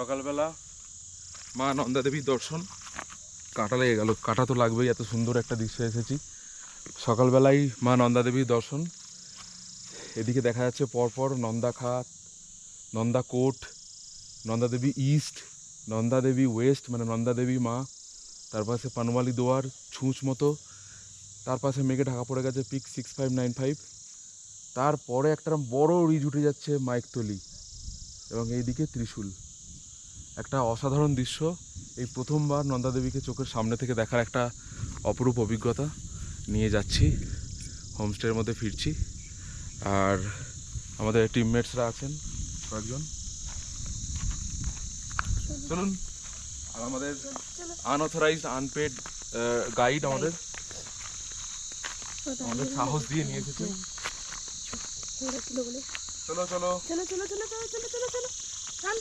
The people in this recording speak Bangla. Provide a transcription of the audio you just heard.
সকালবেলা মা নন্দা দেবীর দর্শন। কাঁটা লেগে গেল, কাঁটা তো লাগবেই, এত সুন্দর একটা দৃশ্য এসেছি। সকালবেলাই মা নন্দা দেবীর দর্শন। এদিকে দেখা যাচ্ছে পরপর নন্দাখাত, নন্দাকোট, নন্দা দেবী ইস্ট, নন্দা দেবী ওয়েস্ট মানে নন্দা দেবী মা, তার পাশে পানওয়ালি দোয়ার ছুঁচ মতো, তার পাশে মেঘে ঢাকা পড়ে গেছে পিক 6595, তারপরে একটা বড় রিজ উঠে যাচ্ছে মাইকতলি, এবং এইদিকে ত্রিশূল। একটা অসাধারণ দৃশ্য। এই প্রথমবার নন্দা দেবীকে চোখের সামনে থেকে দেখার একটা অপরূপ অভিজ্ঞতা নিয়ে যাচ্ছি। হোমস্টের মধ্যে ফিরছি, আর আমাদের টিমমেটসরা আছেন কয়েকজন। চলুন। আর আমাদের আনঅথরাইজড আনপেড গাইড আমাদের সাহস দিয়ে নিয়ে এসেছে। চলো চলো চলো চলো চলো চলো চলো চলো চলো